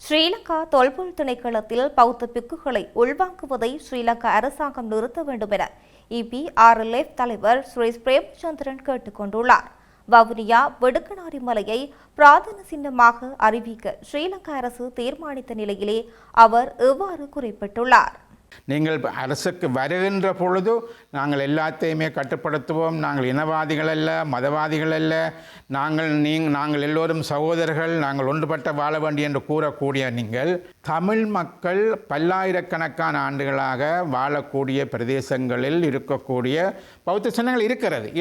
ஸ்ரீலங்கா தொல்பொருள் திணைக்களத்தில் பௌத்த பிக்குகளை உள்வாங்குவதை ஸ்ரீலங்கா அரசாங்கம் நிறுத்த வேண்டும் என EPRLF தலைவர் சுரேஷ் பிரேமச்சந்திரன் கேட்டுக் கொண்டுள்ளார். வவுனியா வெடுக்கனாரி மலையை பிரார்த்தன சின்னமாக அறிவிக்க ஸ்ரீலங்கா அரசு தீர்மானித்த நிலையிலே அவர் இவ்வாறு குறிப்பிட்டுள்ளார். நீங்கள் அரசுக்கு வருகின்ற பொழுது நாங்கள் எல்லாத்தையுமே கட்டுப்படுத்துவோம், நாங்கள் இனவாதிகள் அல்ல, மதவாதிகள் அல்ல, நாங்கள் எல்லோரும் சகோதரர்கள், நாங்கள் ஒன்றுபட்ட வாழ வேண்டும் என்று கூறக்கூடிய நீங்கள் தமிழ் மக்கள் பல்லாயிரக்கணக்கான ஆண்டுகளாக வாழக்கூடிய பிரதேசங்களில் இருக்கக்கூடிய பௌத்த சின்னங்கள்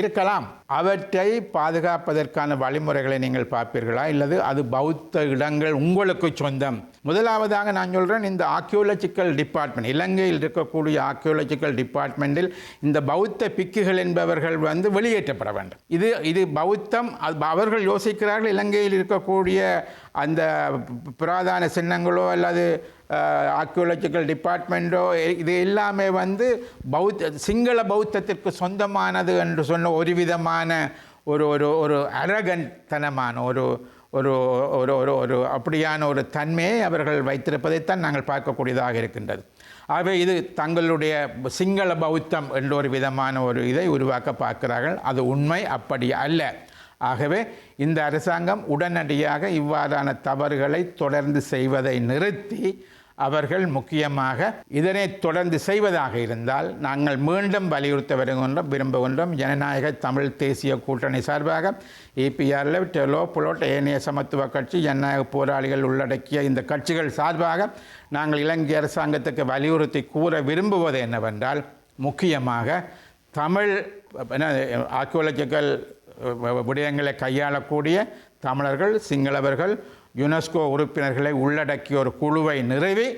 இருக்கலாம். அவற்றை பாதுகாப்பதற்கான வழிமுறைகளை நீங்கள் பார்ப்பீர்களா? இல்லது அது பௌத்த இடங்கள் உங்களுக்கு சொந்தம்? முதலாவதாக நான் சொல்கிறேன், இந்த ஆர்கியோலஜிக்கல் டிபார்ட்மெண்ட், இலங்கையில் இருக்கக்கூடிய ஆர்கியோலஜிக்கல் டிபார்ட்மெண்ட்டில் இந்த பௌத்த பிக்குகள் என்பவர்கள் வெளியேற்றப்பட வேண்டும். இது பௌத்தம். அவர்கள் யோசிக்கிறார்கள் இலங்கையில் இருக்கக்கூடிய அந்த புராதன சின்னங்களோ அல்லது ஆர்கியோலஜிக்கல் டிபார்ட்மெண்ட்டோ இது எல்லாமே சிங்கள பௌத்தத்திற்கு சொந்தமானது என்று சொன்ன ஒரு விதமான ஒரு அரகன்தனமான ஒரு அப்படியான ஒரு தன்மையை அவர்கள் வைத்திருப்பதைத்தான் நாங்கள் பார்க்கக்கூடியதாக இருக்கின்றது. ஆகவே இது தங்களுடைய சிங்கள பௌத்தம் என்ற ஒரு விதமான ஒரு இதை உருவாக்க பார்க்கிறார்கள். அது உண்மை, அப்படி அல்ல. ஆகவே இந்த அரசாங்கம் உடனடியாக இவ்வாறான தவறுகளை தொடர்ந்து செய்வதை நிறுத்தி அவர்கள் முக்கியமாக இதனை தொடர்ந்து செய்வதாக இருந்தால் நாங்கள் மீண்டும் வலியுறுத்த விரும்புகின்றோம். ஜனநாயக தமிழ் தேசிய கூட்டணி சார்பாக EPRLF, டெலோ, புலோட், ஏனைய சமத்துவ கட்சி, ஜனநாயக போராளிகள் உள்ளடக்கிய இந்த கட்சிகள் சார்பாக நாங்கள் இலங்கை அரசாங்கத்துக்கு வலியுறுத்தி கூற விரும்புவது என்னவென்றால், முக்கியமாக தமிழ் ஆர்கியோலஜிக்கல் விடயங்களை கையாளக்கூடிய தமிழர்கள், சிங்களவர்கள், யுனெஸ்கோ உறுப்பினர்களை உள்ளடக்கிய ஒரு குழுவை நிறுவி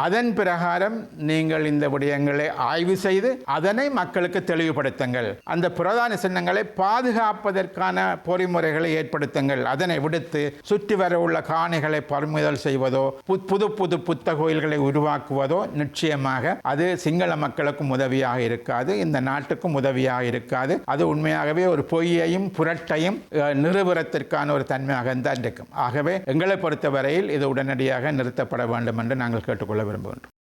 அதன் பிரகாரம் நீங்கள் இந்த விடயங்களை ஆய்வு செய்து அதனை மக்களுக்கு தெளிவுபடுத்துங்கள். அந்த பிரதான சின்னங்களை பாதுகாப்பதற்கான பொறிமுறைகளை ஏற்படுத்துங்கள். அதனை விடுத்து சுற்றி வர உள்ள காணிகளை பறிமுதல் செய்வதோ புது புத்த கோயில்களை உருவாக்குவதோ நிச்சயமாக அது சிங்கள மக்களுக்கும் உதவியாக இருக்காது, இந்த நாட்டுக்கும் உதவியாக இருக்காது. அது உண்மையாகவே ஒரு பொய்யையும் புரட்டையும் நிறுவனத்திற்கான ஒரு தன்மையாக தான் இருக்கும். ஆகவே எங்களை பொறுத்தவரையில் இது உடனடியாக நிறுத்தப்பட வேண்டும் என்று நாங்கள் கேட்டுக்கொள்ள விரும்புகின்றோம்.